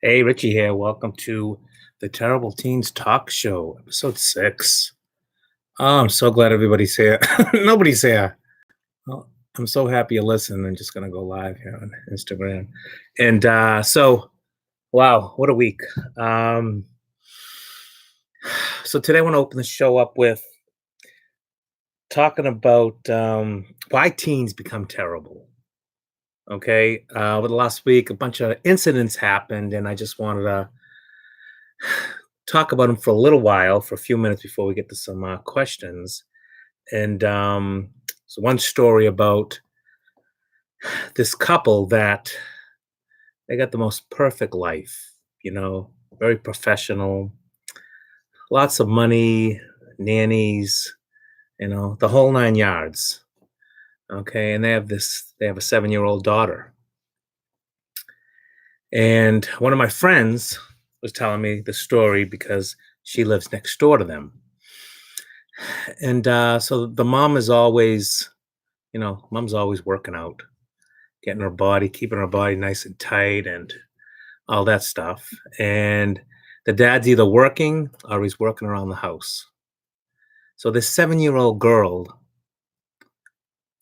Hey, Richie here. Welcome to the Terrible Teens Talk Show, episode 6. Oh, I'm so glad everybody's here. Nobody's here. Well, I'm so happy you listen. I'm just going to go live here on Instagram. Wow, what a week. Um, so today I want to open the show up with talking about why teens become terrible. Okay. Over the last week, a bunch of incidents happened, and I just wanted to talk about them for a little while, for a few minutes before we get to some questions. So one story about this couple that they got the most perfect life, very professional, lots of money, nannies, the whole nine yards. Okay, and they have a 7-year-old daughter. And one of my friends was telling me the story because she lives next door to them. So the mom is always, mom's always working out, getting her body, keeping her body nice and tight and all that stuff. And the dad's either working or he's working around the house. So this 7-year-old girl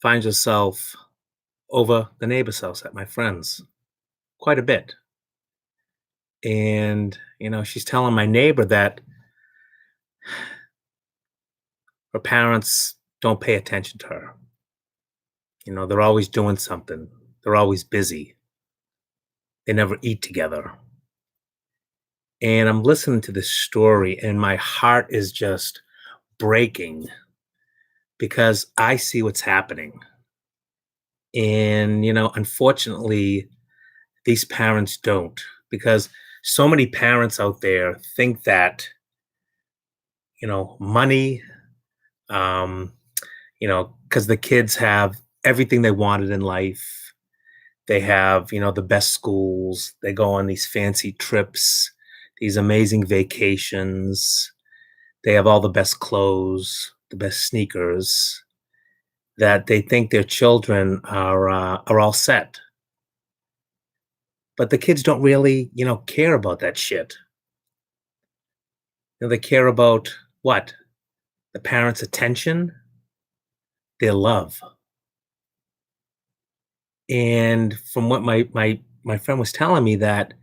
finds herself over the neighbor's house at my friend's quite a bit. And, she's telling my neighbor that her parents don't pay attention to her. They're always doing something, they're always busy, they never eat together. And I'm listening to this story, and my heart is just breaking because I see what's happening. And, unfortunately, these parents don't, because so many parents out there think that, money, um, because the kids have everything they wanted in life. They have, the best schools, they go on these fancy trips, these amazing vacations. They have all the best clothes, the best sneakers, that they think their children are all set. But the kids don't really, care about that shit. They care about what? The parents' attention, their love. And from what my friend was telling me, that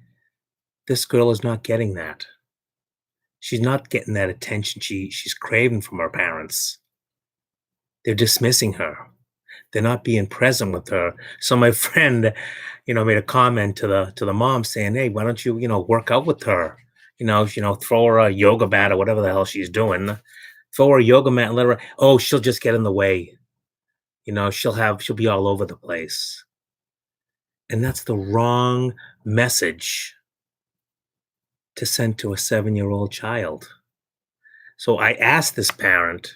this girl is not getting that. She's not getting that attention she's craving from her parents. They're dismissing her. They're not being present with her. So my friend, made a comment to the mom saying, "Hey, why don't you, work out with her? Throw her a yoga mat or whatever the hell she's doing. Throw her a yoga mat and let her. Oh, she'll just get in the way. She'll be all over the place." And that's the wrong message to send to a 7-year-old child. So I asked this parent,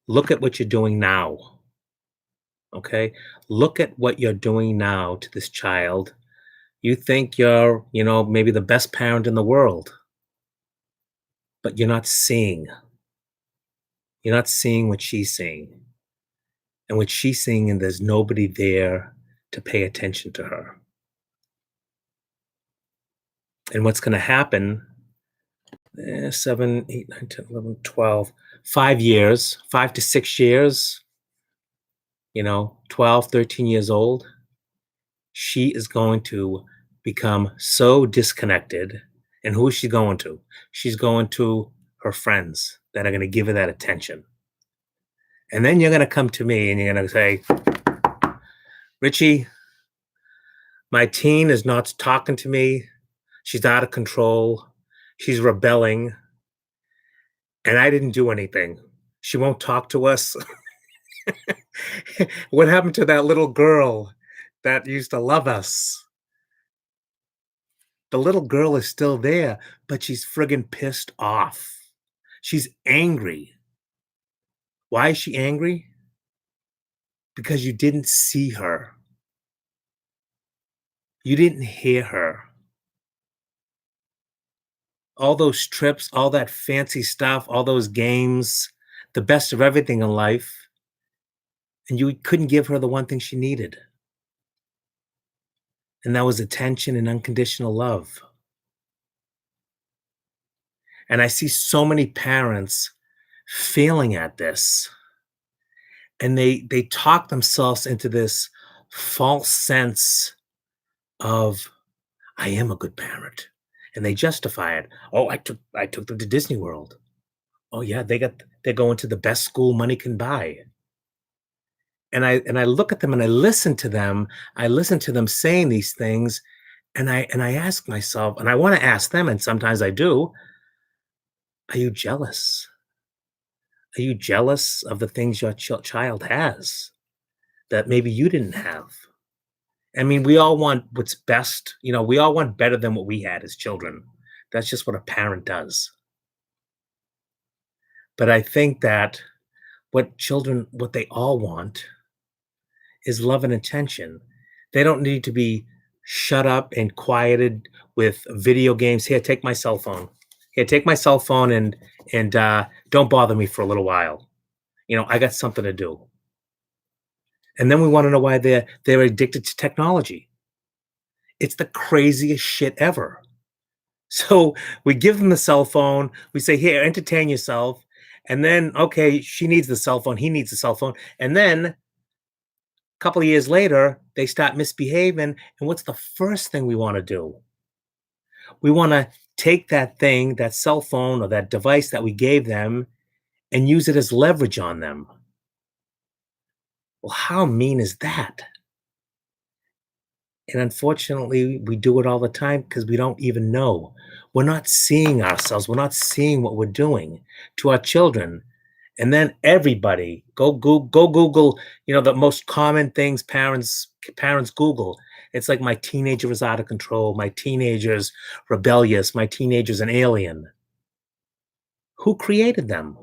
look at what you're doing now. Okay. Look at what you're doing now to this child. You think you're, maybe the best parent in the world, but you're not seeing. You're not seeing what she's seeing. And what she's seeing, and there's nobody there to pay attention to her. And what's going to happen, 7, 8, 9, 10, 11, 12, 5 years, 5 to 6 years, 12, 13 years old, she is going to become so disconnected. And who is she going to? She's going to her friends that are going to give her that attention. And then you're going to come to me and you're going to say, "Richie, my teen is not talking to me. She's out of control. She's rebelling. And I didn't do anything. She won't talk to us." What happened to that little girl that used to love us? The little girl is still there, but she's friggin' pissed off. She's angry. Why is she angry? Because you didn't see her. You didn't hear her. All those trips, all that fancy stuff, all those games, the best of everything in life, and you couldn't give her the one thing she needed. and that was attention and unconditional love. And I see so many parents failing at this, and they talk themselves into this false sense of, "I am a good parent," and they justify it. "Oh, I took them to Disney World. Oh, yeah, they're going to the best school money can buy." And I look at them and I listen to them saying these things, and I ask myself, and I wanna ask them, and sometimes I do, "Are you jealous? Are you jealous of the things your child has that maybe you didn't have?" I mean, we all want what's best, we all want better than what we had as children. That's just what a parent does. But I think that what they all want is love and attention. They don't need to be shut up and quieted with video games. "Here, take my cell phone. Here, take my cell phone and don't bother me for a little while. I got something to do." And then we want to know why they're addicted to technology. It's the craziest shit ever. So we give them the cell phone. We say, "Here, entertain yourself." And then, okay, she needs the cell phone. He needs the cell phone. And then couple of years later, they start misbehaving, and what's the first thing we wanna do? We wanna take that thing, that cell phone or that device that we gave them, and use it as leverage on them. Well, how mean is that? And unfortunately, we do it all the time because we don't even know. We're not seeing ourselves, we're not seeing what we're doing to our children. And then everybody go Google, the most common things parents Google. It's like, "My teenager is out of control, my teenager's rebellious, my teenager's an alien." Who created them?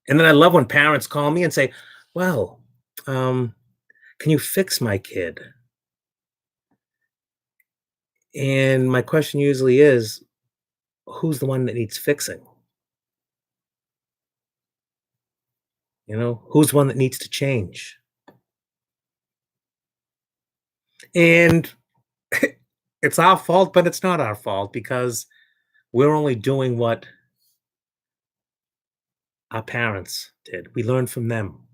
And then I love when parents call me and say, "Well, can you fix my kid?" And my question usually is, who's the one that needs fixing? Who's the one that needs to change? And it's our fault, but it's not our fault because we're only doing what our parents did. We learned from them.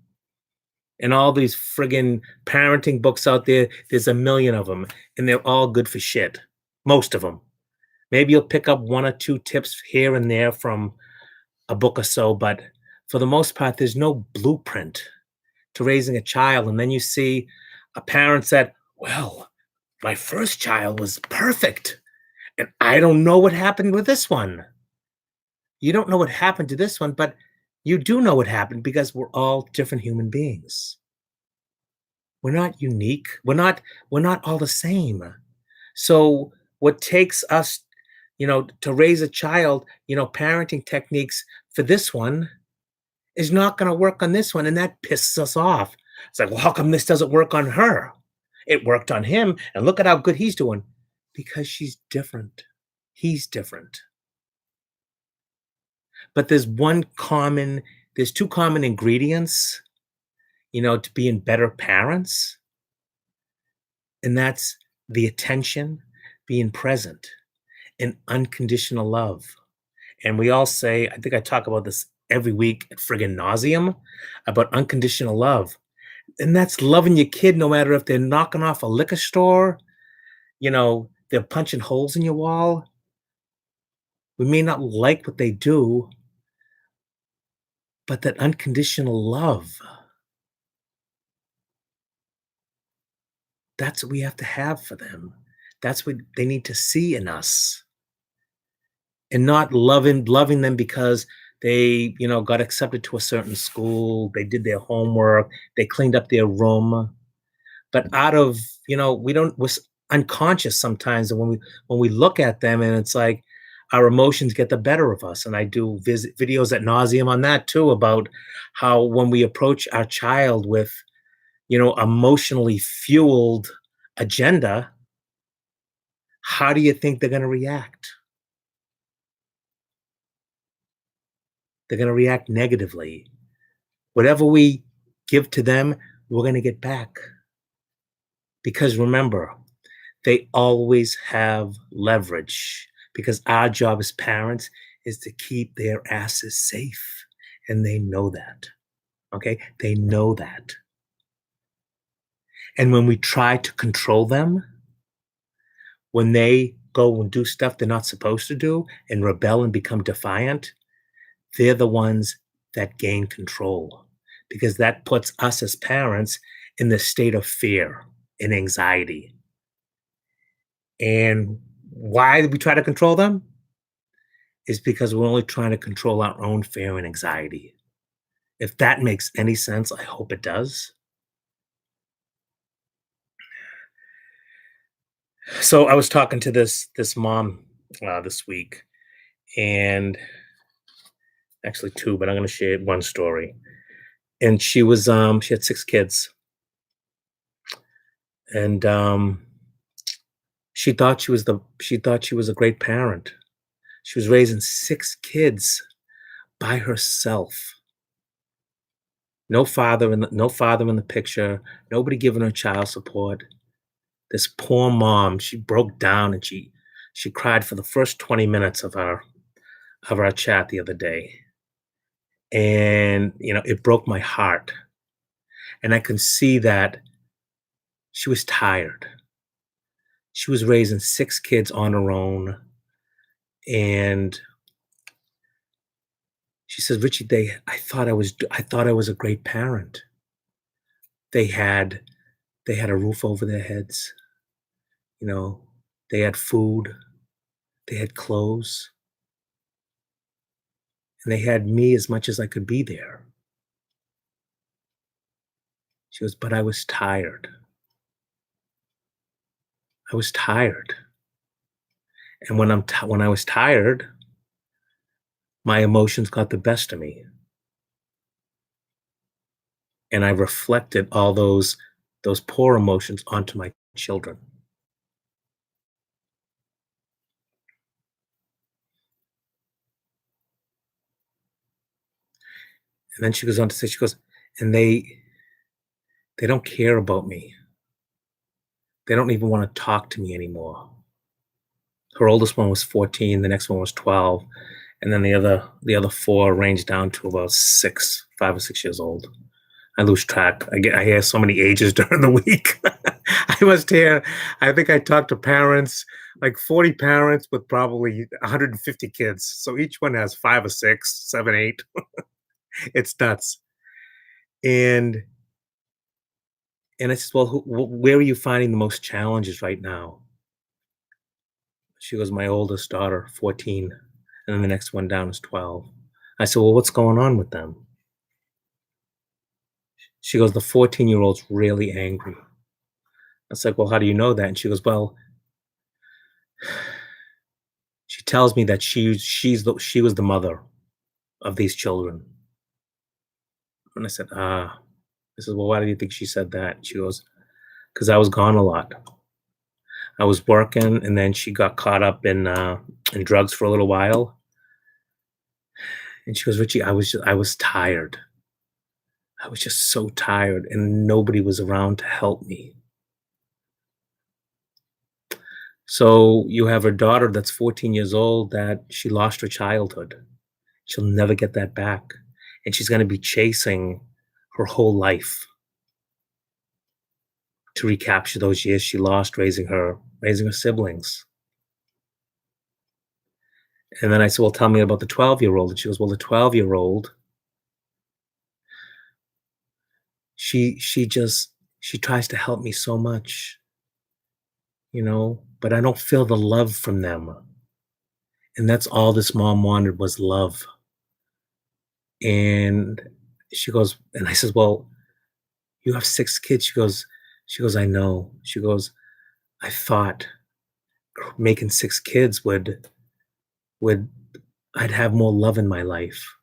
And all these friggin' parenting books out there, there's a million of them, and they're all good for shit. Most of them. Maybe you'll pick up one or two tips here and there from a book or so, but for the most part, there's no blueprint to raising a child. And then you see a parent said, "Well, my first child was perfect, and I don't know what happened with this one." You don't know what happened to this one, but you do know what happened because we're all different human beings. We're not unique. We're not all the same. So what takes us, to raise a child, parenting techniques for this one is not going to work on this one, and that pisses us off. It's like, "Well, how come this doesn't work on her? It worked on him, and look at how good he's doing." Because she's different. He's different. But there's two common ingredients, to being better parents, and that's the attention, being present, and unconditional love. And we all say, I think I talk about this every week at friggin' nauseum about unconditional love. And that's loving your kid no matter if they're knocking off a liquor store, they're punching holes in your wall. We may not like what they do, but that unconditional love, that's what we have to have for them. That's what they need to see in us, and not loving them because they, got accepted to a certain school, they did their homework, they cleaned up their room, but out of, we don't we're unconscious sometimes, and when we look at them, and it's like our emotions get the better of us. And I do visit videos at nauseum on that too, about how when we approach our child with, emotionally fueled agenda, how do you think they're going to react? They're going to react negatively. Whatever we give to them, we're going to get back because remember, they always have leverage because our job as parents is to keep their asses safe, and they know that, okay? They know that. And when we try to control them, when they go and do stuff they're not supposed to do and rebel and become defiant, they're the ones that gain control because that puts us as parents in the state of fear and anxiety. And why we try to control them is because we're only trying to control our own fear and anxiety. If that makes any sense, I hope it does. So I was talking to this mom this week, and actually two, but I'm going to share one story. And she had six kids, and she thought she was a great parent. She was raising six kids by herself. No father in the picture, nobody giving her child support. This poor mom, she broke down and she cried for the first 20 minutes of our chat the other day. And it broke my heart. And I can see that she was tired. She was raising six kids on her own. And she says, Richie, I thought I was a great parent. They had they had a roof over their heads, you know, they had food, they had clothes, and they had me as much as I could be there. She goes, but I was tired. I was tired. And when I was tired, my emotions got the best of me. And I reflected all those poor emotions onto my children. And then she goes on to say, she goes, and they don't care about me. They don't even want to talk to me anymore. Her oldest one was 14, the next one was 12, and then the other four ranged down to about 5 or 6 years old. I lose track. I hear so many ages during the week. I must hear. I think I talked to parents, like 40 parents with probably 150 kids. So each one has five or six, seven, eight. It's nuts. And I said, well, where are you finding the most challenges right now? She goes, my oldest daughter, 14, and then the next one down is 12. I said, well, what's going on with them? She goes, the 14-year-old's really angry. I was like, well, how do you know that? And she goes, well, she tells me that she was the mother of these children. And I said, ah. I said, well, why do you think she said that? She goes, because I was gone a lot. I was working, and then she got caught up in drugs for a little while. And she goes, Richie, I was tired. I was just so tired, and nobody was around to help me. So you have her daughter that's 14 years old that she lost her childhood. She'll never get that back. And she's going to be chasing her whole life to recapture those years she lost raising her siblings. And then I said, well, tell me about the 12-year-old. And she goes, well, the 12-year-old, she tries to help me so much, but I don't feel the love from them. And that's all this mom wanted was love. And she goes, and I says, well, you have six kids. She goes, I know. She goes, I thought making six kids would I'd have more love in my life.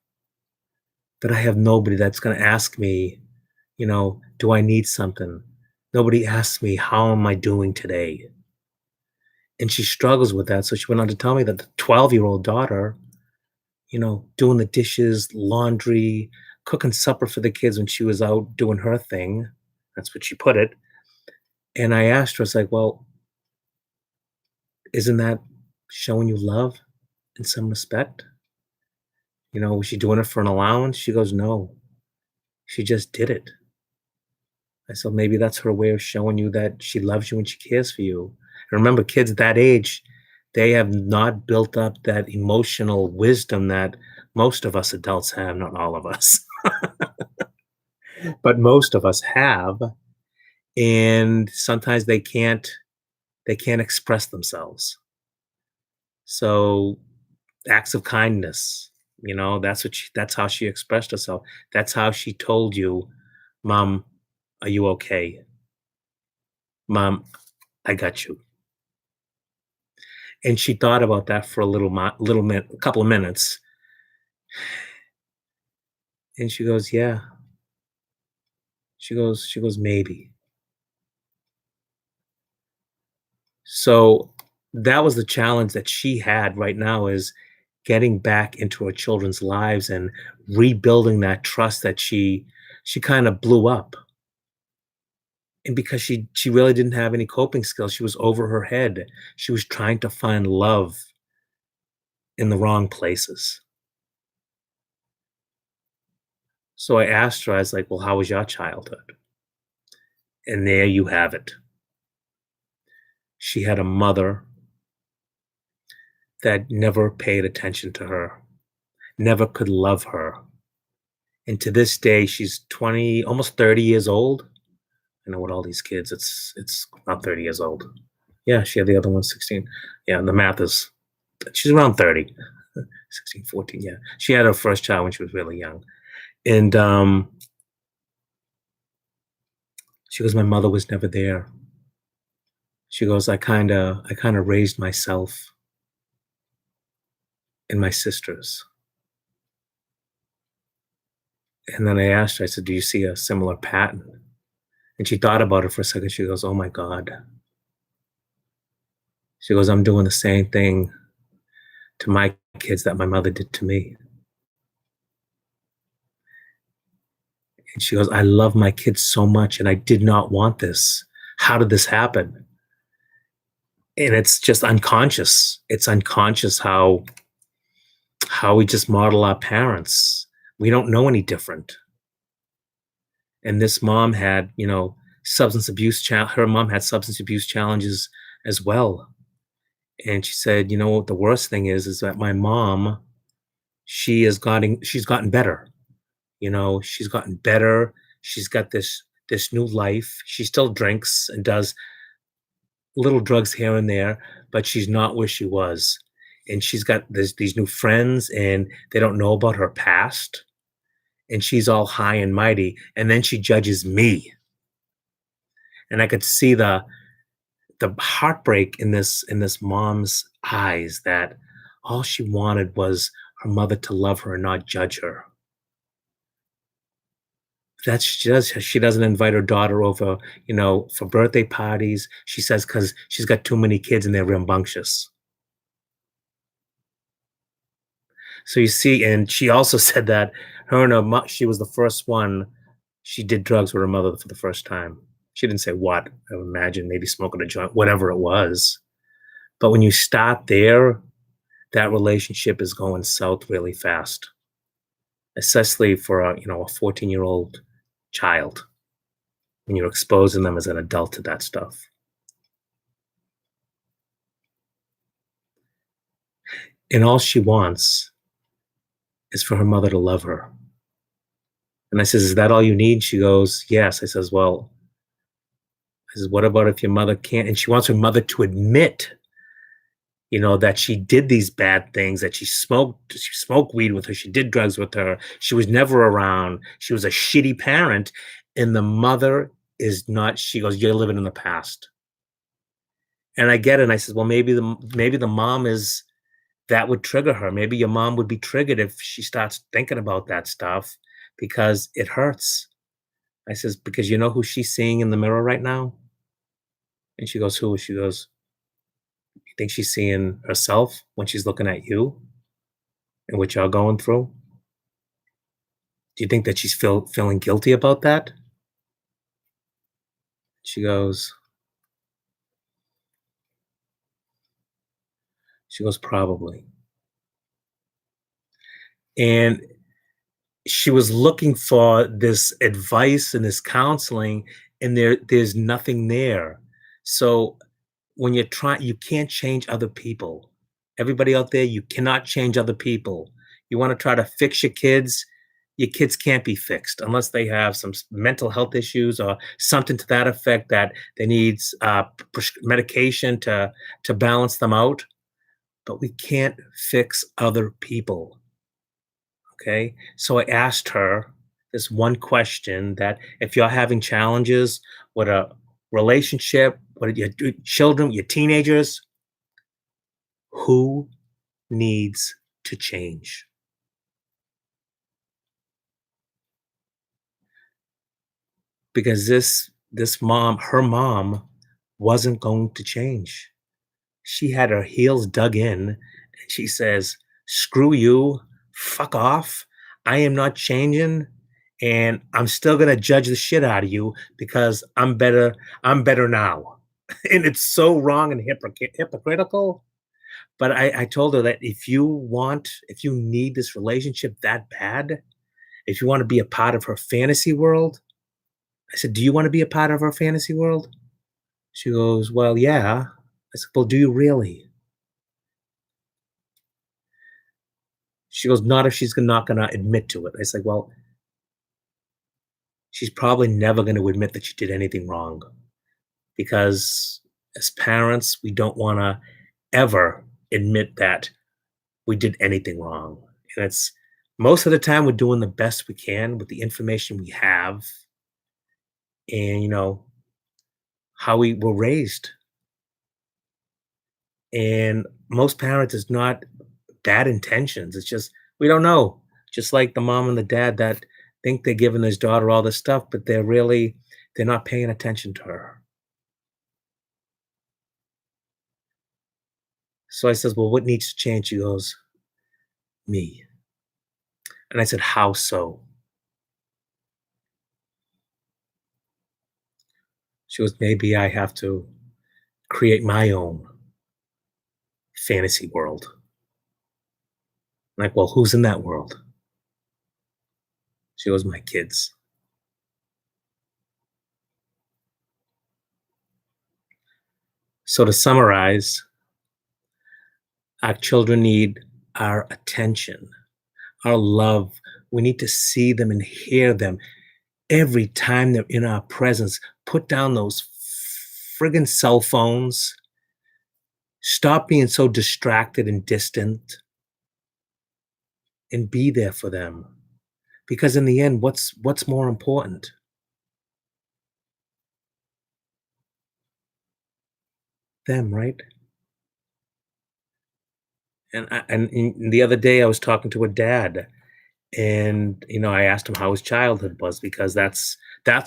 That I have nobody that's gonna ask me, do I need something? Nobody asks me, how am I doing today? And she struggles with that. So she went on to tell me that the 12-year-old daughter, doing the dishes, laundry, cooking supper for the kids when she was out doing her thing. That's what she put it. And I asked her, I was like, "Well, isn't that showing you love in some respect? Was she doing it for an allowance?" She goes, "No, she just did it." I said, "Maybe that's her way of showing you that she loves you and she cares for you." And remember, kids that age, they have not built up that emotional wisdom that most of us adults have, not all of us, but most of us have. And sometimes they can't express themselves. So acts of kindness, that's how she expressed herself. That's how she told you, "Mom, are you okay? Mom, I got you." And she thought about that for a couple of minutes, and she goes, "Yeah." She goes, "Maybe." So that was the challenge that she had right now, is getting back into her children's lives and rebuilding that trust that she kind of blew up. And because she really didn't have any coping skills, she was over her head. She was trying to find love in the wrong places. So I asked her, I was like, "Well, how was your childhood?" And there you have it. She had a mother that never paid attention to her, never could love her. And to this day, she's 20, almost 30 years old. I know, with all these kids, it's not 30 years old. Yeah, she had the other one 16. Yeah, and the math is, she's around 30. 16, 14. Yeah. She had her first child when she was really young. And she goes, "My mother was never there." She goes, I kinda raised myself and my sisters." And then I asked her, I said, "Do you see a similar pattern?" And she thought about it for a second. She goes, "Oh my God." She goes, "I'm doing the same thing to my kids that my mother did to me." And she goes, "I love my kids so much and I did not want this. How did this happen?" And it's just unconscious. It's unconscious how we just model our parents. We don't know any different. And this mom had, her mom had substance abuse challenges as well. And she said, the worst thing is that my mom, she's gotten better. She's gotten better. She's got this new life. She still drinks and does little drugs here and there, but she's not where she was. And she's got these new friends, and they don't know about her past. And she's all high and mighty. And then she judges me. And I could see the heartbreak in this mom's eyes, that all she wanted was her mother to love her and not judge her. She doesn't invite her daughter over, for birthday parties. She says, because she's got too many kids and they're rambunctious. So you see, and she also said that she was the first one. She did drugs with her mother for the first time. She didn't say what. I would imagine maybe smoking a joint, whatever it was. But when you start there, that relationship is going south really fast, especially for a 14-year-old child, when you're exposing them as an adult to that stuff. And all she wants is for her mother to love her. And I says, "Is that all you need?" She goes, "Yes." I says, "Well," I says, "what about if your mother can't?" And she wants her mother to admit, that she did these bad things, that she smoked weed with her, she did drugs with her, she was never around, she was a shitty parent, and the mother is not. She goes, "You're living in the past." And I get it, and I says, "Well, maybe the mom is that would trigger her. Maybe your mom would be triggered if she starts thinking about that stuff, because it hurts." I says, "Because you know who she's seeing in the mirror right now?" And she goes, "Who?" She goes, "You think she's seeing herself when she's looking at you and what y'all going through? Do you think that she's feeling guilty about that?" She goes, She goes, "Probably." And she was looking for this advice and this counseling, and there's nothing there. So when you're trying, you can't change other people. Everybody out there, you cannot change other people. You want to try to fix your kids can't be fixed unless they have some mental health issues or something to that effect that they need medication to balance them out. But we can't fix other people. Okay. So I asked her this one question that if you're having challenges with a relationship, with your children, your teenagers, who needs to change? Because this mom, her mom, wasn't going to change. She had her heels dug in and she says, "Screw you, fuck off. I am not changing and I'm still going to judge the shit out of you because I'm better now." And it's so wrong and hypocritical. But I told her that if you need this relationship that bad, if you want to be a part of her fantasy world, I said, "Do you want to be a part of her fantasy world?" She goes, "Well, yeah." I said, "Well, do you really?" She goes, "Not if she's not gonna admit to it." I said, "Well, she's probably never gonna admit that she did anything wrong because as parents, we don't wanna ever admit that we did anything wrong." And it's most of the time we're doing the best we can with the information we have and, how we were raised. And most parents is not bad intentions. It's just we don't know. Just like the mom and the dad that think they're giving his daughter all this stuff, but they're not paying attention to her. So I says, "Well, what needs to change?" She goes, "Me." And I said, "How so?" She goes, "Maybe I have to create my own fantasy world." I'm like, "Well, who's in that world?" She goes, "My kids." So to summarize, our children need our attention, our love. We need to see them and hear them every time they're in our presence. Put down those friggin' cell phones. Stop being so distracted and distant and be there for them. Because in the end, what's more important? Them, right? And the other day I was talking to a dad and I asked him how his childhood was because that's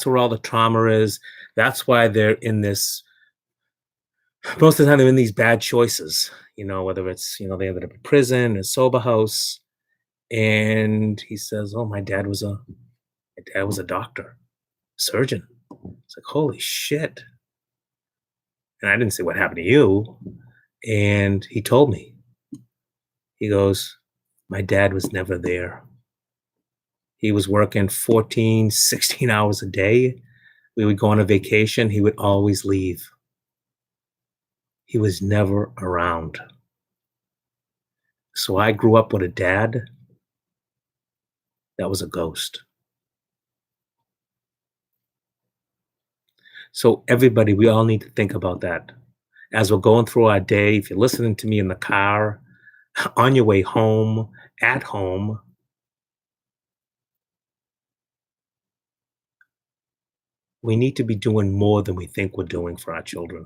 where all the trauma is. That's why they're in this most of the time they're in these bad choices, whether it's, they ended up in prison, a sober house. And he says, "Oh, my dad was a doctor, surgeon." It's like, holy shit. And I didn't say, "What happened to you?" And he told me, he goes, "My dad was never there. He was working 14, 16 hours a day. We would go on a vacation. He would always leave. He was never around." So I grew up with a dad that was a ghost. So everybody, we all need to think about that as we're going through our day. If you're listening to me in the car, on your way home, at home, we need to be doing more than we think we're doing for our children.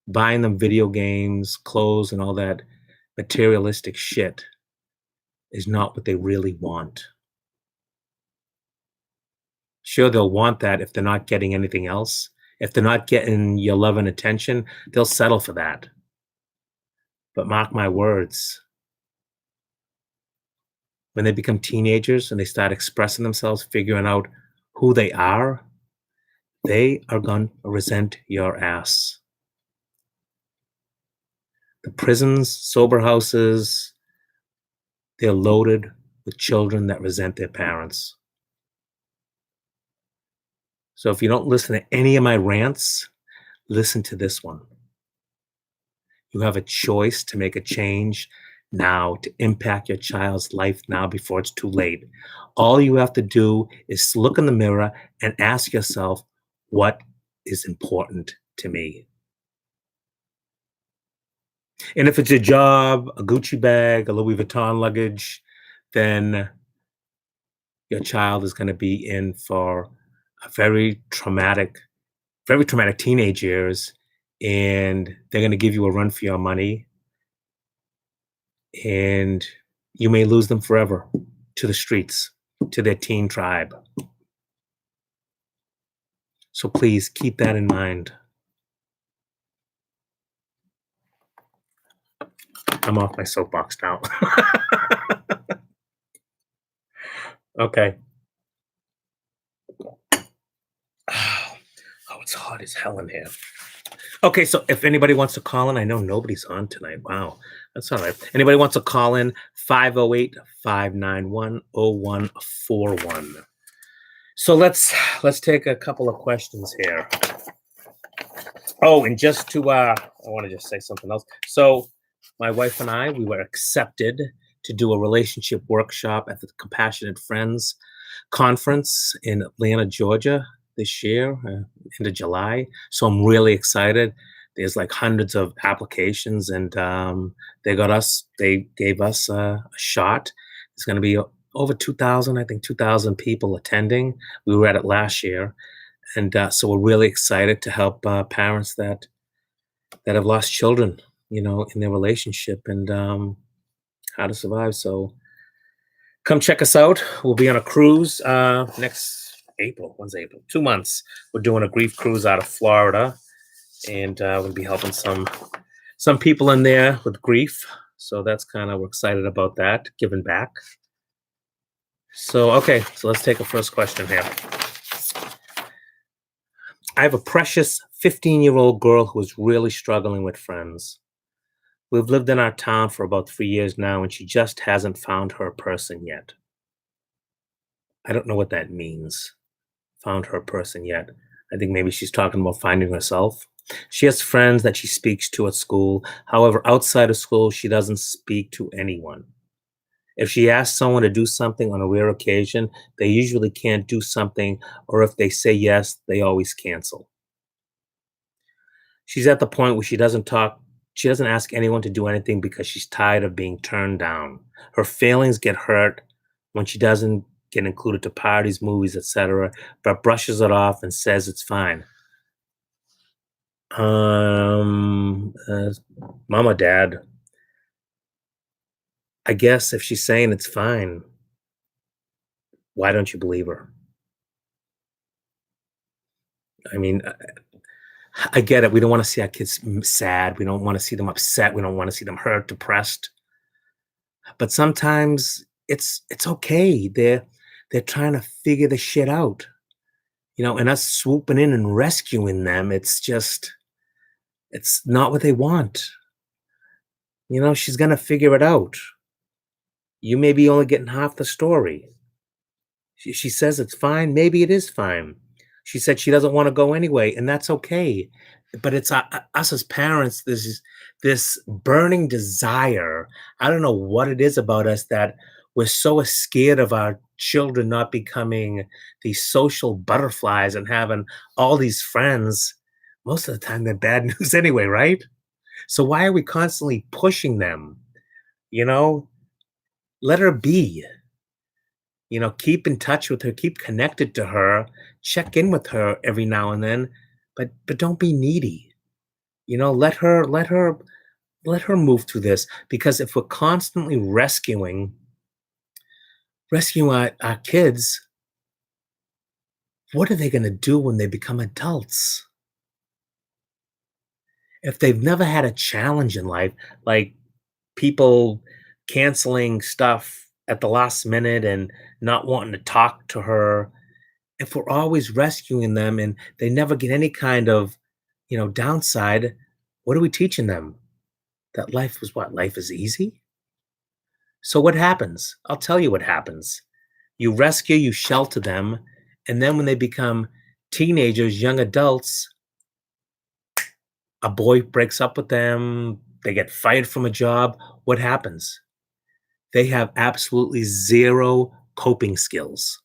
Buying them video games, clothes, and all that materialistic shit is not what they really want. Sure, they'll want that if they're not getting anything else. If they're not getting your love and attention, they'll settle for that. But mark my words, when they become teenagers and they start expressing themselves, figuring out who they are going to resent your ass. The prisons, sober houses, they're loaded with children that resent their parents. So if you don't listen to any of my rants, listen to this one. You have a choice to make a change now to impact your child's life now before it's too late. All you have to do is look in the mirror and ask yourself, what is important to me? And if it's a job, a Gucci bag, a Louis Vuitton luggage, then your child is going to be in for a very traumatic teenage years, and they're going to give you a run for your money, and you may lose them forever to the streets, to their teen tribe. So please keep that in mind. I'm off my soapbox now. Okay. Oh, it's hot as hell in here. Okay, so if anybody wants to call in, I know nobody's on tonight. Wow, that's all right. Anybody wants to call in, 508-591-0141. So let's take a couple of questions here. Oh, and just to I want to just say something else. So my wife and I, we were accepted to do a relationship workshop at the Compassionate Friends conference in Atlanta, Georgia this year, into July. So I'm really excited. There's like hundreds of applications, and they gave us a shot. It's going to be over 2,000, I think 2,000 people attending. We were at it last year, and so we're really excited to help parents that have lost children, in their relationship, and how to survive. So come check us out. We'll be on a cruise next April. When's April? 2 months. We're doing a grief cruise out of Florida, and we'll be helping some people in there with grief. So that's we're excited about that, giving back. So okay, so let's take a first question here. I have a precious 15-year-old girl who is really struggling with friends. We've lived in our town for about 3 years now, and she just hasn't found her person yet. I don't know what that means. Found her person yet. I think maybe she's talking about finding herself. She has friends that she speaks to at school. However, outside of school, she doesn't speak to anyone. If she asks someone to do something on a rare occasion, they usually can't do something, or if they say yes, they always cancel. She's at the point where she doesn't ask anyone to do anything because she's tired of being turned down. Her feelings get hurt when she doesn't get included to parties, movies, etc., but brushes it off and says it's fine. Uh, Mom or Dad, I guess if she's saying it's fine, why don't you believe her? I mean, I get it. We don't want to see our kids sad. We don't want to see them upset. We don't want to see them hurt, depressed. But sometimes it's okay. They're trying to figure the shit out, and us swooping in and rescuing them. It's not what they want. She's gonna figure it out. You may be only getting half the story. She says it's fine. Maybe it is fine. She said she doesn't want to go anyway, and that's okay. But it's us as parents. This burning desire. I don't know what it is about us that we're so scared of our children not becoming these social butterflies and having all these friends. Most of the time, they're bad news anyway, right? So why are we constantly pushing them? You know, Let her be. Keep in touch with her, keep connected to her, check in with her every now and then, but don't be needy. Let her move through this, because if we're constantly rescuing our kids, what are they going to do when they become adults? If they've never had a challenge in life, like people canceling stuff at the last minute and not wanting to talk to her, if we're always rescuing them and they never get any kind of, downside, what are we teaching them? that life was what? Life is easy? So what happens? I'll tell you what happens. You rescue, you shelter them, and then when they become teenagers, young adults, a boy breaks up with them, they get fired from a job. What happens? They have absolutely zero coping skills.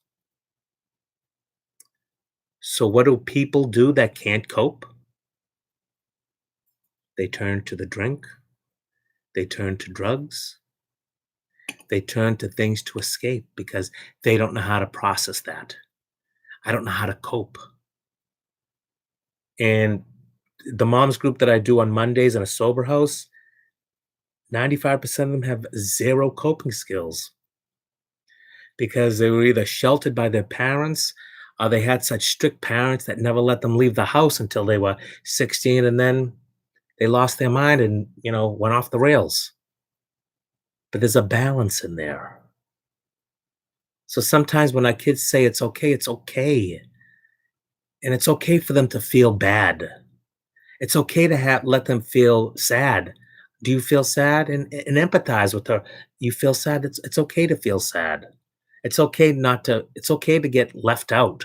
So what do people do that can't cope? They turn to the drink, they turn to drugs, they turn to things to escape because they don't know how to process that. I don't know how to cope. And the moms group that I do on Mondays in a sober house, 95% of them have zero coping skills because they were either sheltered by their parents or they had such strict parents that never let them leave the house until they were 16, and then they lost their mind and, went off the rails. But there's a balance in there. So sometimes when our kids say it's okay, it's okay. And it's okay for them to feel bad. It's okay to let them feel sad. Do you feel sad? And empathize with her. You feel sad. It's okay to feel sad. It's okay to get left out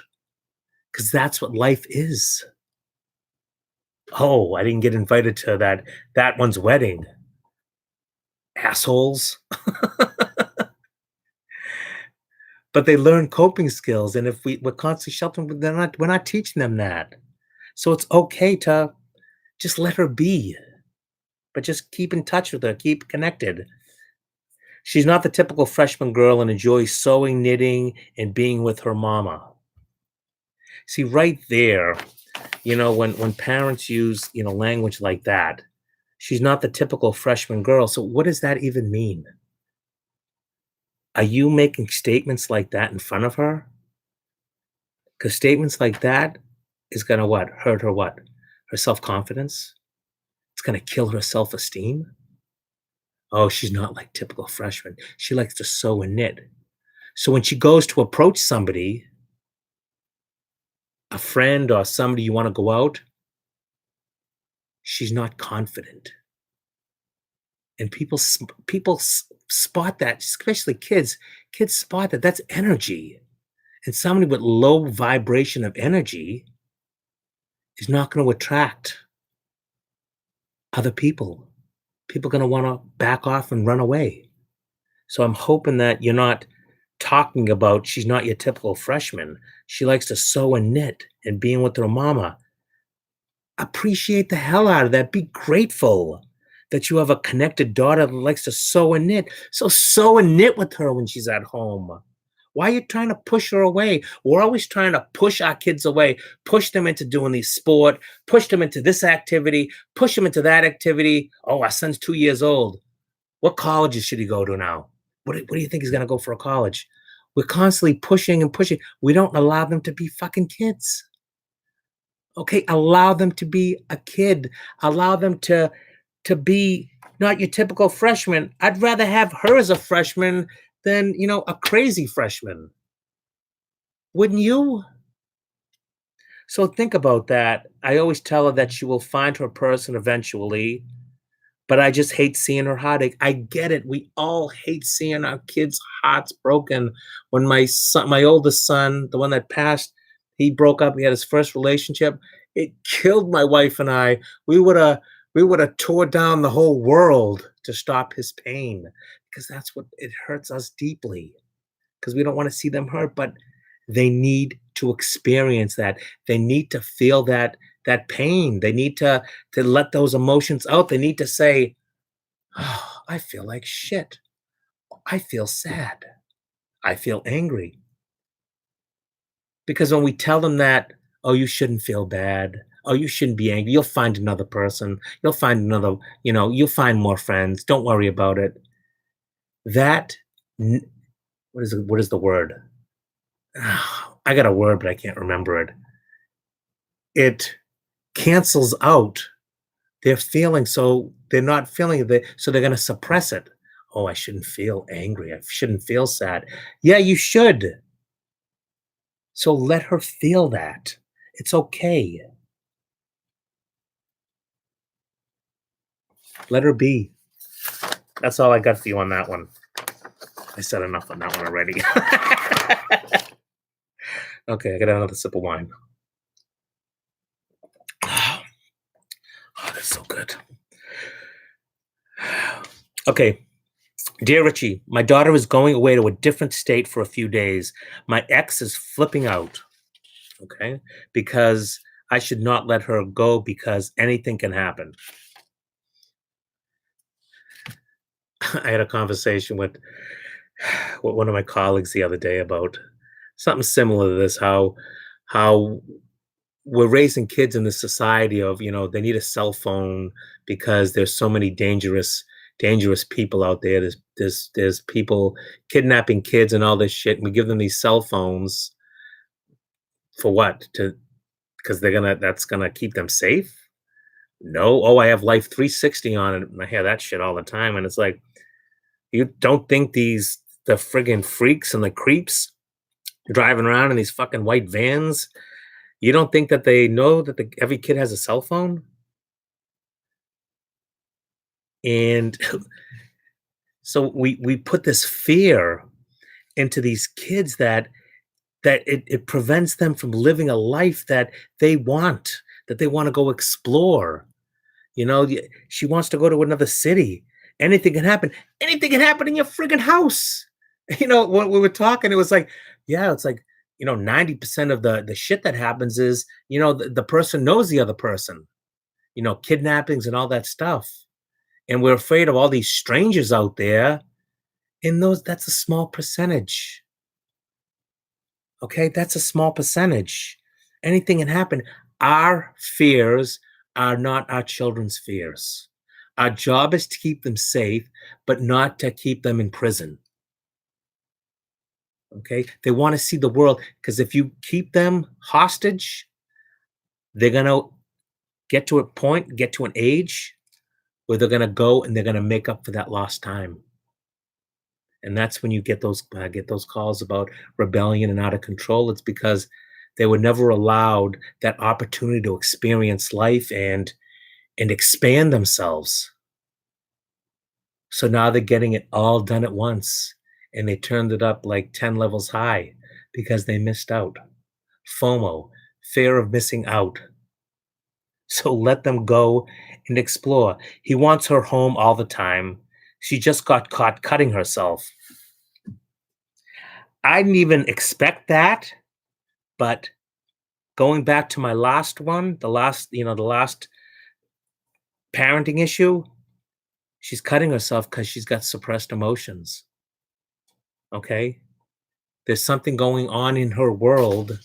because that's what life is. Oh, I didn't get invited to that one's wedding. Assholes. But they learn coping skills. And if we're constantly sheltering, we're not teaching them that. So it's okay to just let her be, but just keep in touch with her, keep connected. She's not the typical freshman girl and enjoys sewing, knitting, and being with her mama. See, right there, when parents use, language like that, she's not the typical freshman girl. So what does that even mean? Are you making statements like that in front of her? Because statements like that is gonna what? Hurt her what? Her self-confidence? It's gonna kill her self-esteem? Oh, she's not like typical freshman. She likes to sew and knit. So when she goes to approach somebody, a friend or somebody you wanna go out, she's not confident. And spot that, especially kids. Kids spot that. That's energy. And somebody with low vibration of energy is not gonna attract other people. People are gonna wanna back off and run away. So I'm hoping that you're not talking about she's not your typical freshman. She likes to sew and knit and being with her mama. Appreciate the hell out of that. Be grateful that you have a connected daughter that likes to sew and knit. So sew and knit with her when she's at home. Why are you trying to push her away? We're always trying to push our kids away, push them into doing the sport, push them into this activity, push them into that activity. Oh, our son's 2 years old. What colleges should he go to now? What do you think he's going to go for a college? We're constantly pushing and pushing. We don't allow them to be fucking kids. Okay, allow them to be a kid. Allow them to be not your typical freshman. I'd rather have her as a freshman than, a crazy freshman. Wouldn't you? So think about that. I always tell her that she will find her person eventually, but I just hate seeing her heartache. I get it. We all hate seeing our kids' hearts broken. When my oldest son, the one that passed, he broke up. He had his first relationship. It killed my wife and I. We would have tore down the whole world to stop his pain because that's what it hurts us deeply because we don't want to see them hurt, but they need to experience that. They need to feel that pain. They need to let those emotions out. They need to say, "Oh, I feel like shit. I feel sad. I feel angry." Because when we tell them that, "Oh, you shouldn't feel bad. Oh, you shouldn't be angry. You'll find another person. You'll find more friends. Don't worry about it." That n what is the word? I got a word, but I can't remember it. It cancels out their feelings, so they're not feeling it, so they're gonna suppress it. "Oh, I shouldn't feel angry. I shouldn't feel sad." Yeah, you should. So let her feel that. It's okay. Let her be. That's all I got for you on that one. I said enough on that one already. Okay, I got another sip of wine. Oh, that's so good. Okay. Dear Richie, my daughter is going away to a different state for a few days. My ex is flipping out, okay, because I should not let her go because anything can happen. I had a conversation with one of my colleagues the other day about something similar to this, how we're raising kids in this society of, they need a cell phone because there's so many dangerous people out there. There's people kidnapping kids and all this shit, and we give them these cell phones for what? To because that's gonna keep them safe? No. Oh, I have Life 360 on it. And I hear that shit all the time, and it's like, you don't think the friggin' freaks and the creeps driving around in these fucking white vans, you don't think that they know that every kid has a cell phone? And so we put this fear into these kids that it prevents them from living a life that they want, that they want to go explore. She wants to go to another city. Anything can happen. Anything can happen in your friggin' house. When we were talking, it was like, yeah, it's like, 90% of the shit that happens is, the person knows the other person, kidnappings and all that stuff. And we're afraid of all these strangers out there. And that's a small percentage. Okay, that's a small percentage. Anything can happen. Our fears are not our children's fears. Our job is to keep them safe, but not to keep them in prison. Okay, they want to see the world because if you keep them hostage, they're going to get to an age where they're going to go and they're going to make up for that lost time. And that's when you get those calls about rebellion and out of control. It's because they were never allowed that opportunity to experience life and expand themselves. So now they're getting it all done at once, and they turned it up like 10 levels high because they missed out. FOMO, fear of missing out. So let them go and explore. He wants her home all the time. She just got caught cutting herself. I didn't even expect that, but going back to my last one, the last parenting issue, she's cutting herself because she's got suppressed emotions. Okay. There's something going on in her world.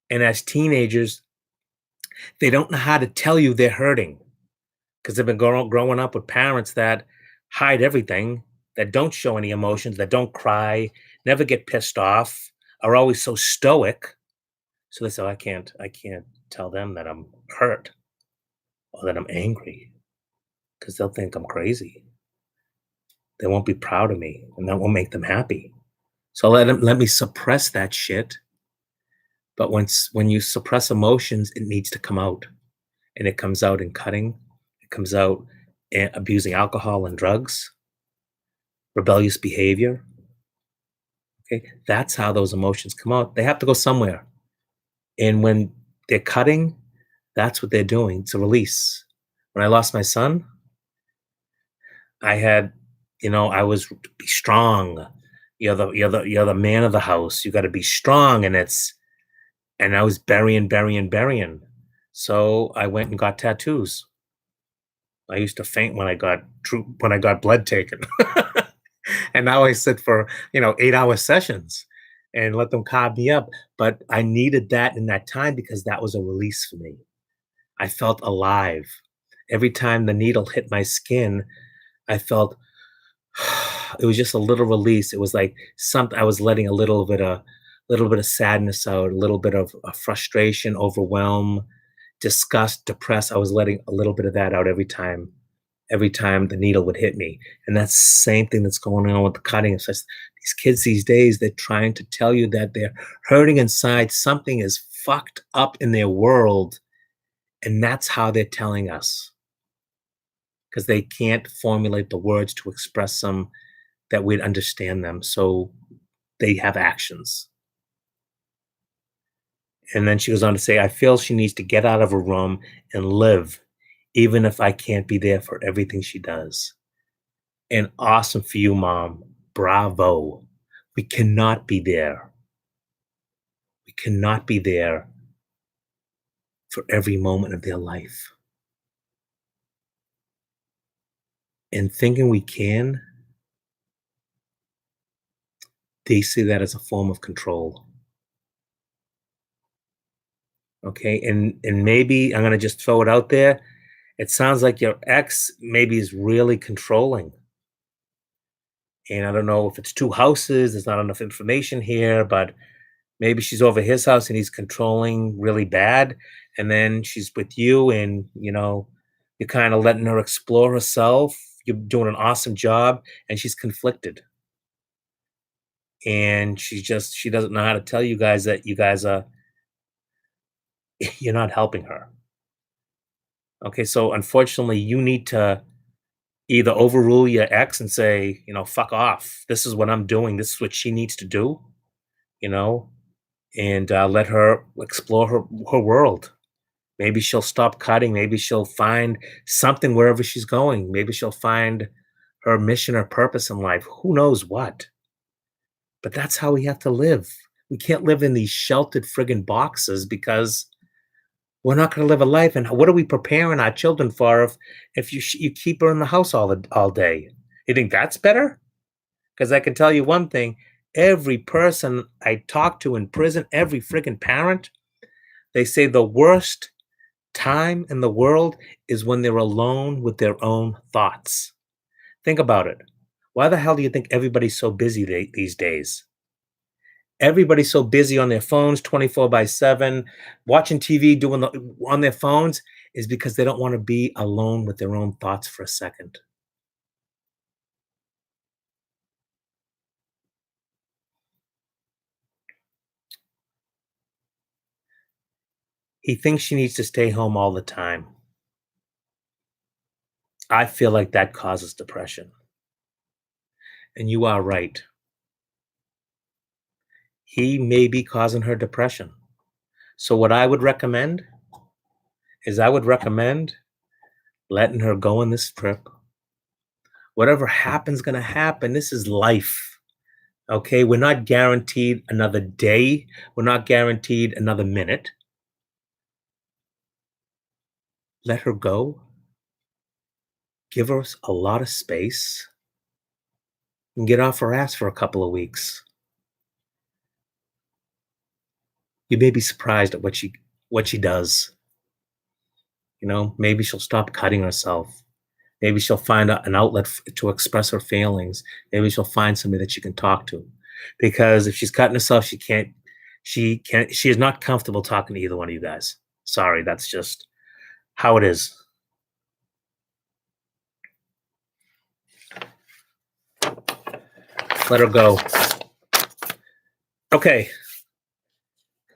And as teenagers, they don't know how to tell you they're hurting because they've been growing up with parents that hide everything, that don't show any emotions, that don't cry, never get pissed off, are always so stoic. So they say, "Oh, I can't tell them that I'm hurt or that I'm angry because they'll think I'm crazy. They won't be proud of me, and that won't make them happy. So let me suppress that shit. But when you suppress emotions, it needs to come out, and it comes out in cutting. It comes out in abusing alcohol and drugs, rebellious behavior. Okay, that's how those emotions come out. They have to go somewhere, and when they're cutting, that's what they're doing. It's a release. When I lost my son, I had, I was be strong. You're the man of the house. You got to be strong, and I was burying. So I went and got tattoos. I used to faint when I got blood taken, and now I sit for 8-hour sessions and let them carve me up. But I needed that in that time because that was a release for me. I felt alive every time the needle hit my skin. I felt it was just a little release. It was like something I was letting a little bit of sadness out, a little bit of frustration, overwhelm, disgust, depressed. I was letting a little bit of that out every time the needle would hit me. And that's the same thing that's going on with the cutting. It's just these kids these days, they're trying to tell you that they're hurting inside. Something is fucked up in their world. And that's how they're telling us. because they can't formulate the words to express them that we'd understand them. So they have actions. And then she goes on to say, I feel she needs to get out of her room and live, even if I can't be there for everything she does. And awesome for you, mom. Bravo. We cannot be there. We cannot be there for every moment of their life. And thinking we can, they see that as a form of control. Okay. And maybe I'm gonna just throw it out there. It sounds like your ex maybe is really controlling. And I don't know if it's two houses, there's not enough information here, but maybe she's over his house and he's controlling really bad. And then she's with you and, you're kind of letting her explore herself. You're doing an awesome job and she's conflicted. And she doesn't know how to tell you guys that you guys are, you're not helping her. Okay. So unfortunately, you need to either overrule your ex and say, fuck off. This is what I'm doing. This is what she needs to do, you know, and let her explore her world. Maybe she'll stop cutting. Maybe she'll find something wherever she's going. Maybe she'll find her mission or purpose in life. Who knows what? But that's how we have to live. We can't live in these sheltered friggin' boxes because we're not going to live a life. And what are we preparing our children for if you keep her in the house all day? You think that's better? Because I can tell you one thing: every person I talk to in prison, every friggin' parent, they say the worst time in the world is when they're alone with their own thoughts. Think about it. Why the hell do you think everybody's so busy these days? Everybody's so busy on their phones 24 by 7, watching TV, on their phones, is because they don't want to be alone with their own thoughts for a second. He thinks she needs to stay home all the time. I feel like that causes depression. And you are right. He may be causing her depression. So what I would recommend is I would recommend letting her go on this trip. Whatever happens going to happen. This is life. Okay? We're not guaranteed another day. We're not guaranteed another minute. Let her go. Give her a lot of space and get off her ass for a couple of weeks. You may be surprised at what she does. Maybe she'll stop cutting herself. Maybe she'll find an outlet to express her feelings. Maybe she'll find somebody that she can talk to. Because if she's cutting herself, she is not comfortable talking to either one of you guys. Sorry, that's just how it is. Let her go. Okay.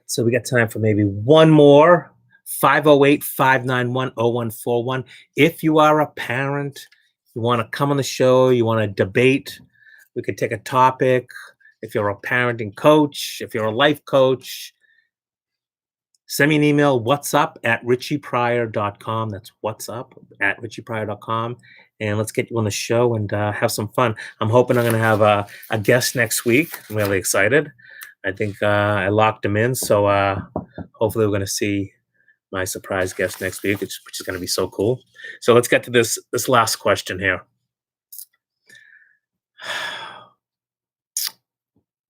So we got time for maybe one more. 508-591-0141. If you are a parent, you want to come on the show, you want to debate, we could take a topic. If you're a parenting coach, if you're a life coach, send me an email, whatsup@richiepryor.com. That's whatsup@richiepryor.com. And let's get you on the show and have some fun. I'm hoping I'm going to have a guest next week. I'm really excited. I think I locked him in. So hopefully we're going to see my surprise guest next week, which is going to be so cool. So let's get to this last question here.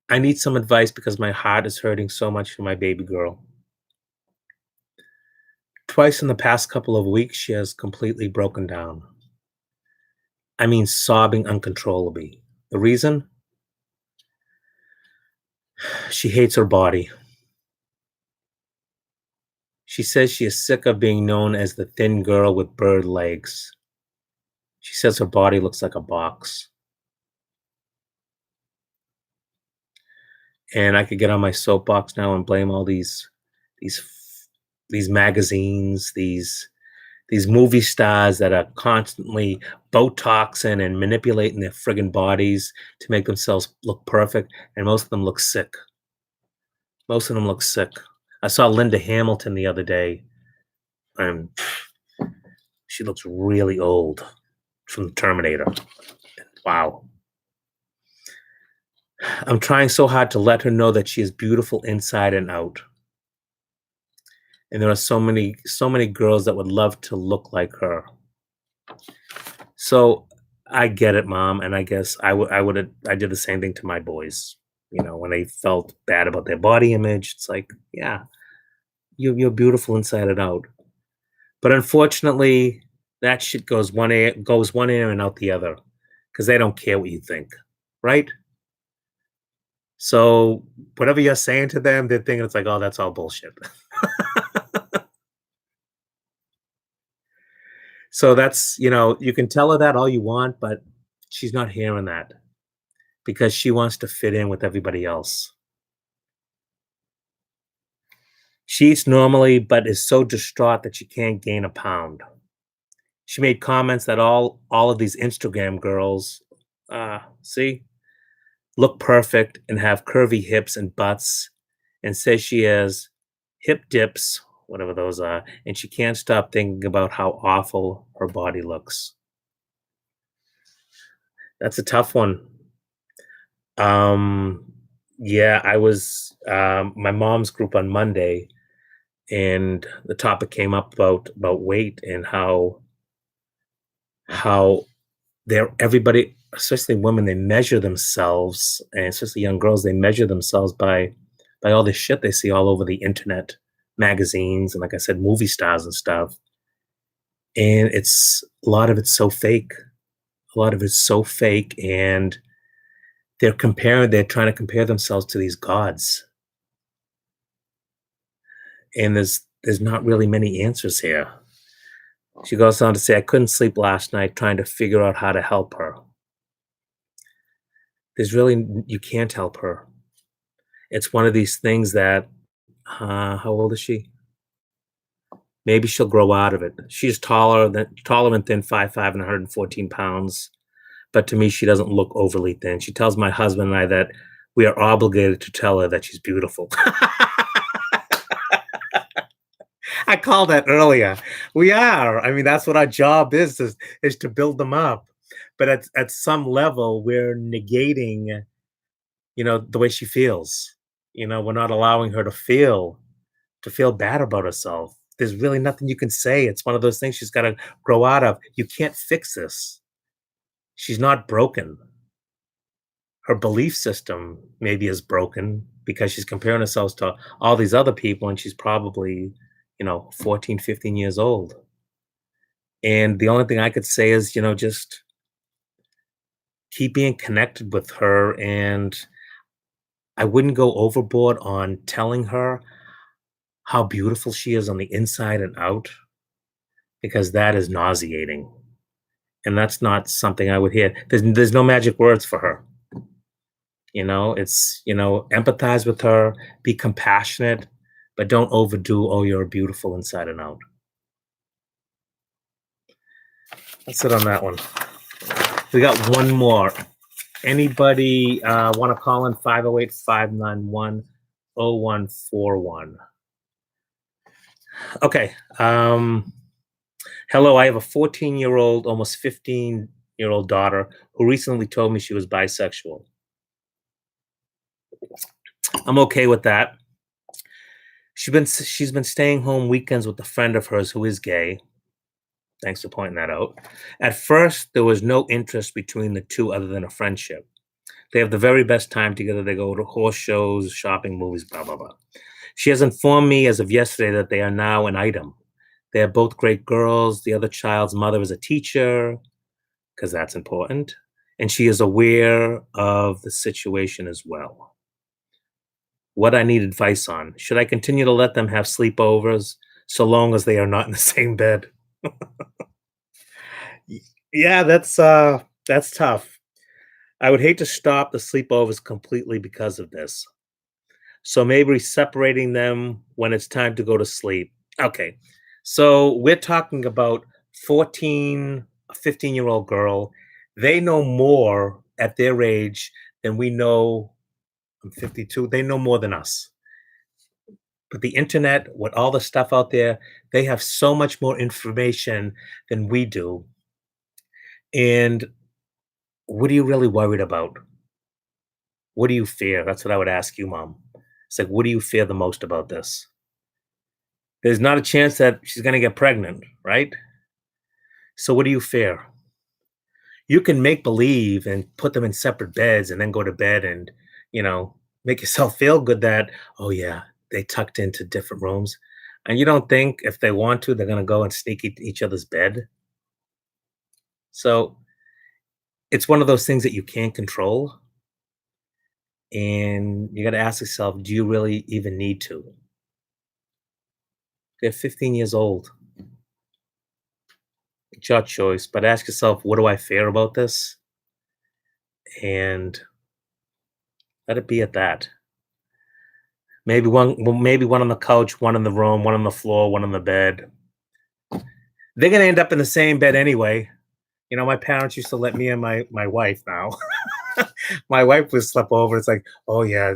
I need some advice because my heart is hurting so much for my baby girl. Twice in the past couple of weeks, she has completely broken down. I mean, sobbing uncontrollably. The reason? She hates her body. She says she is sick of being known as the thin girl with bird legs. She says her body looks like a box. And I could get on my soapbox now and blame all these these magazines, these These movie stars that are constantly Botoxing and manipulating their friggin' bodies to make themselves look perfect, and most of them look sick. Most of them look sick. I saw Linda Hamilton the other day, and she looks really old from the Terminator. Wow. I'm trying so hard to let her know that she is beautiful inside and out. And there are so many girls that would love to look like her. So I get it, mom, and I guess I did the same thing to my boys. You know, when they felt bad about their body image, it's like, yeah, you're beautiful inside and out. But unfortunately, that shit goes one ear and out the other because they don't care what you think, right? So whatever you're saying to them, they're thinking it's like, oh, that's all bullshit. So that's, you can tell her that all you want, but she's not hearing that because she wants to fit in with everybody else. She eats normally, but is so distraught that she can't gain a pound. She made comments that all of these Instagram girls, see, look perfect and have curvy hips and butts, and says she has hip dips, whatever those are, and she can't stop thinking about how awful her body looks. That's a tough one. Um, yeah, I was my mom's group on Monday, and the topic came up about weight and how they're everybody, especially women, they measure themselves, and especially young girls, they measure themselves by all this shit they see all over the internet, magazines, and like I said, movie stars and stuff. And it's a lot of it's so fake. A lot of it's so fake, and they're trying to compare themselves to these gods. And there's not really many answers here. She goes on to say, I couldn't sleep last night trying to figure out how to help her. You can't help her. It's one of these things that, how old is she? Maybe she'll grow out of it. She's taller and thin, 5'5" and 114 pounds. But to me, she doesn't look overly thin. She tells my husband and I that we are obligated to tell her that she's beautiful. I called that earlier. We are. I mean, that's what our job is to build them up. But at some level, we're negating, the way she feels. We're not allowing her to feel bad about herself. There's really nothing you can say. It's one of those things she's got to grow out of. You can't fix this. She's not broken. Her belief system maybe is broken because she's comparing herself to all these other people and she's probably, 14, 15 years old. And the only thing I could say is, just keep being connected with her. And I wouldn't go overboard on telling her how beautiful she is on the inside and out because that is nauseating. And that's not something I would hear. There's no magic words for her. It's, empathize with her, be compassionate, but don't overdo, oh, you're beautiful inside and out. That's it on that one. We got one more. Anybody want to call in 508-591-0141? Okay. Hello, I have a 14-year-old, almost 15-year-old daughter who recently told me she was bisexual. I'm okay with that. She's been staying home weekends with a friend of hers who is gay. Thanks for pointing that out. At first, there was no interest between the two other than a friendship. They have the very best time together. They go to horse shows, shopping, movies, blah, blah, blah. She has informed me as of yesterday that they are now an item. They are both great girls. The other child's mother is a teacher, because that's important. And she is aware of the situation as well. What I need advice on. Should I continue to let them have sleepovers so long as they are not in the same bed? Yeah, that's tough. I would hate to stop the sleepovers completely because of this. So maybe separating them when it's time to go to sleep. Okay. So we're talking about 14, a 15-year-old girl. They know more at their age than we know. I'm 52. They know more than us. But the internet, with all the stuff out there, they have so much more information than we do. And what are you really worried about? What do you fear? That's what I would ask you, mom. It's like, what do you fear the most about this? There's not a chance that she's going to get pregnant, right? So what do you fear? You can make believe and put them in separate beds and then go to bed and, you know, make yourself feel good that, oh, yeah, they tucked into different rooms. And you don't think if they want to, they're going to go and sneak each other's bed. So it's one of those things that you can't control. And you got to ask yourself, do you really even need to? They're 15 years old. It's your choice. But ask yourself, what do I fear about this? And let it be at that. Maybe one on the couch, one in the room, one on the floor, one on the bed. They're gonna end up in the same bed anyway. You know, my parents used to let me and my wife now. My wife would sleep over. It's like, oh yeah,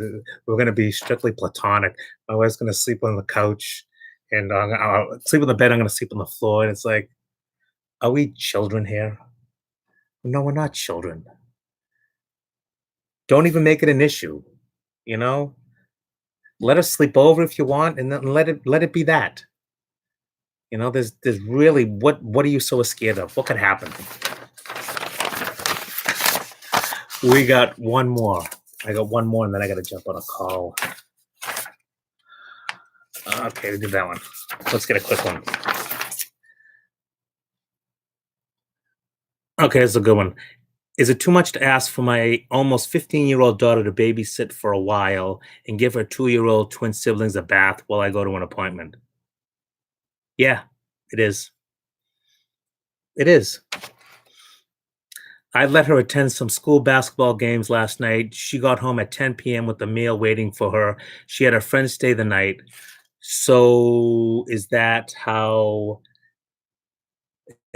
we're gonna be strictly platonic. My wife's gonna sleep on the couch, and I'll sleep on the bed. I'm gonna sleep on the floor. And it's like, are we children here? No, we're not children. Don't even make it an issue. You know, let us sleep over if you want, and then let it be that. You know, there's really what are you so scared of? What could happen? We got one more. I got one more, and then I got to jump on a call. Okay, we did that one. Let's get a quick one. Okay, this is a good one. Is it too much to ask for my almost 15-year-old daughter to babysit for a while and give her 2-year-old twin siblings a bath while I go to an appointment? Yeah, it is. It is. I let her attend some school basketball games last night. She got home at 10 p.m. with a meal waiting for her. She had her friends stay the night. So is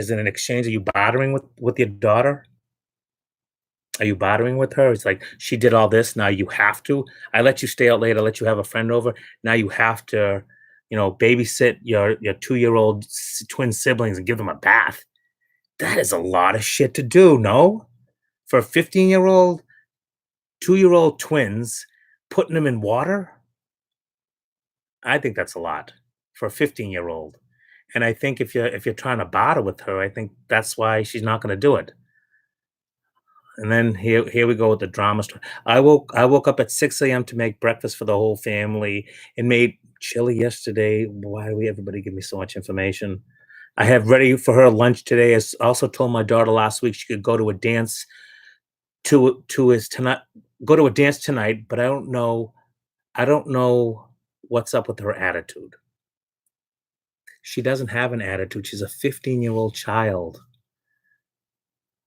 it an exchange? Are you bartering with your daughter? Are you bartering with her? It's like she did all this, now you have to. I let you stay out late, I let you have a friend over. Now you have to, babysit your 2-year-old twin siblings and give them a bath. That is a lot of shit to do, no? For a 15-year-old, 2-year-old twins, putting them in water? I think that's a lot for a 15-year-old. And I think if you're trying to barter with her, I think that's why she's not gonna do it. And then here we go with the drama story. I woke up at 6 a.m. to make breakfast for the whole family and made chili yesterday. Why do we everybody give me so much information? I have ready for her lunch today. I also told my daughter last week she could go to a dance to his tonight go to a dance tonight, but I don't know what's up with her attitude. She doesn't have an attitude. She's a 15-year-old child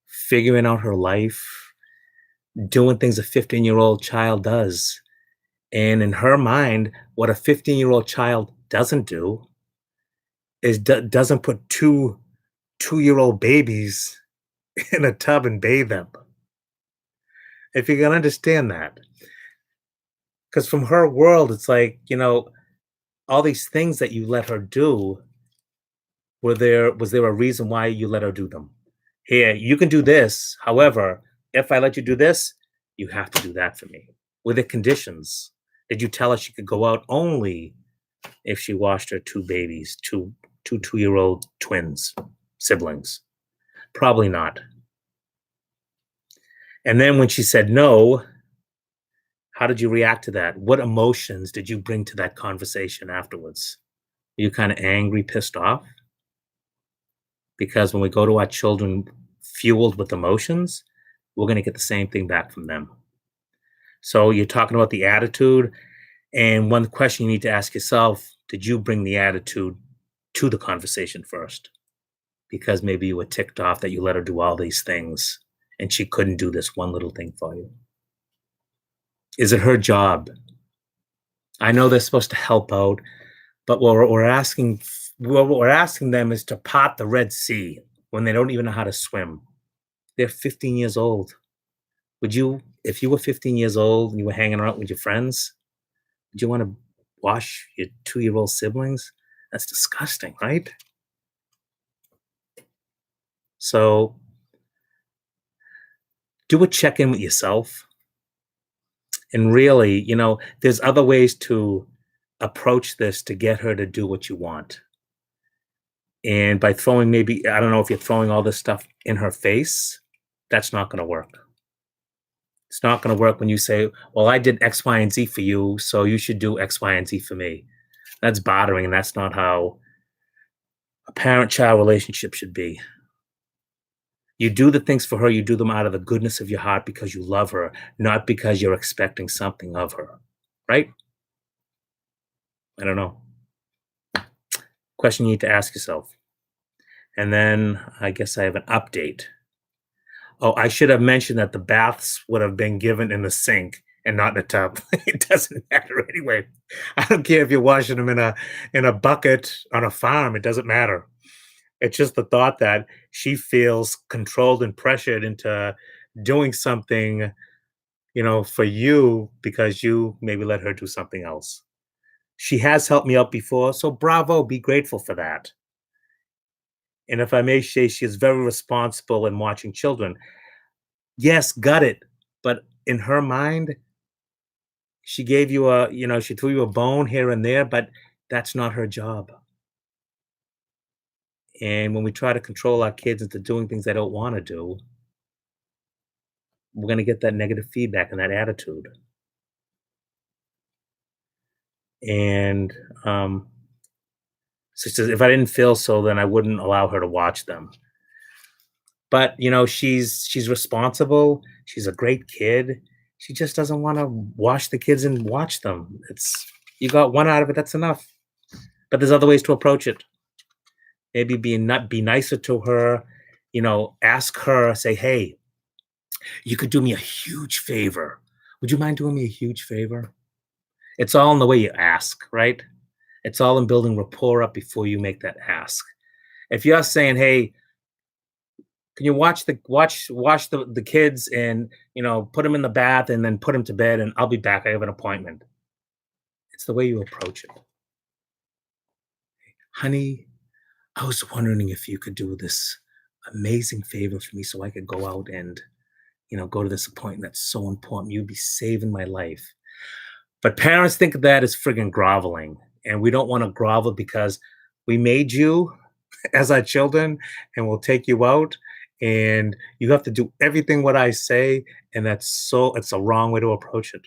figuring out her life, doing things a 15-year-old child does. And in her mind, what a 15-year-old child doesn't do is doesn't put two-year-old babies in a tub and bathe them. If you can understand that. Because from her world, it's like, all these things that you let her do, was there a reason why you let her do them? Here, you can do this. However, if I let you do this, you have to do that for me. Were there conditions? Did you tell her she could go out only if she washed her two babies, two 2-year-old twins, siblings? Probably not. And then when she said no, how did you react to that? What emotions did you bring to that conversation afterwards? Are you kind of angry, pissed off? Because when we go to our children fueled with emotions, we're going to get the same thing back from them. So you're talking about the attitude. And one question you need to ask yourself, did you bring the attitude to the conversation first? Because maybe you were ticked off that you let her do all these things and she couldn't do this one little thing for you. Is it her job? I know they're supposed to help out, but we're asking what we're asking them is to part the Red Sea when they don't even know how to swim. They're 15 years old. Would you, if you were 15 years old and you were hanging out with your friends, would you want to wash your 2-year-old siblings? That's disgusting, right? So do a check in with yourself. And really, there's other ways to approach this to get her to do what you want. And by throwing, maybe, I don't know if you're throwing all this stuff in her face, that's not going to work. It's not going to work when you say, well, I did X, Y, and Z for you, so you should do X, Y, and Z for me. That's bothering, and that's not how a parent child relationship should be. You do the things for her, you do them out of the goodness of your heart because you love her, not because you're expecting something of her. Right? I don't know. Question you need to ask yourself. And then I guess I have an update. Oh, I should have mentioned that the baths would have been given in the sink and not in a tub. It doesn't matter anyway. I don't care if you're washing them in a bucket on a farm. It doesn't matter. It's just the thought that she feels controlled and pressured into doing something, for you because you maybe let her do something else. She has helped me out before, so bravo, be grateful for that. And if I may say, she is very responsible in watching children. Yes, got it. But in her mind, she gave you she threw you a bone here and there, but that's not her job. And when we try to control our kids into doing things they don't want to do, we're going to get that negative feedback and that attitude. And so she says, if I didn't feel so, then I wouldn't allow her to watch them. But she's responsible. She's a great kid. She just doesn't want to wash the kids and watch them. It's You got one out of it. That's enough. But there's other ways to approach it. Maybe be nicer to her. Ask her. Say, hey, you could do me a huge favor. Would you mind doing me a huge favor? It's all in the way you ask, right? It's all in building rapport up before you make that ask. If you're saying, hey, can you watch the kids and put them in the bath and then put them to bed and I'll be back. I have an appointment. It's the way you approach it. Honey, I was wondering if you could do this amazing favor for me so I could go out and, go to this appointment that's so important. You'd be saving my life. But parents think of that as friggin' groveling. And we don't want to grovel because we made you as our children and we'll take you out and you have to do everything what I say. And it's a wrong way to approach it.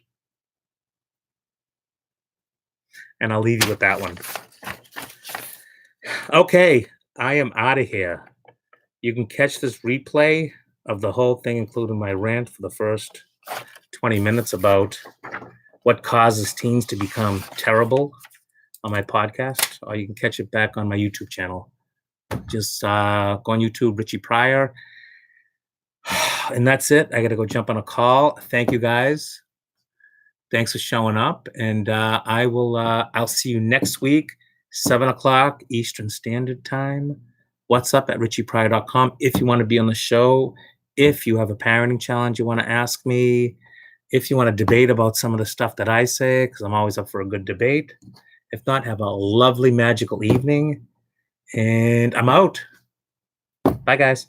And I'll leave you with that one. Okay, I am out of here. You can catch this replay of the whole thing, including my rant for the first 20 minutes about what causes teens to become terrible on my podcast, or you can catch it back on my YouTube channel. Just go on YouTube, Richie Pryor. And that's it. I got to go jump on a call. Thank you guys. Thanks for showing up. And I'll see you next week, 7 o'clock Eastern Standard Time. What's up at richiepryor.com. If you want to be on the show, if you have a parenting challenge you want to ask me, if you want to debate about some of the stuff that I say, because I'm always up for a good debate. If not, have a lovely, magical evening. And I'm out. Bye, guys.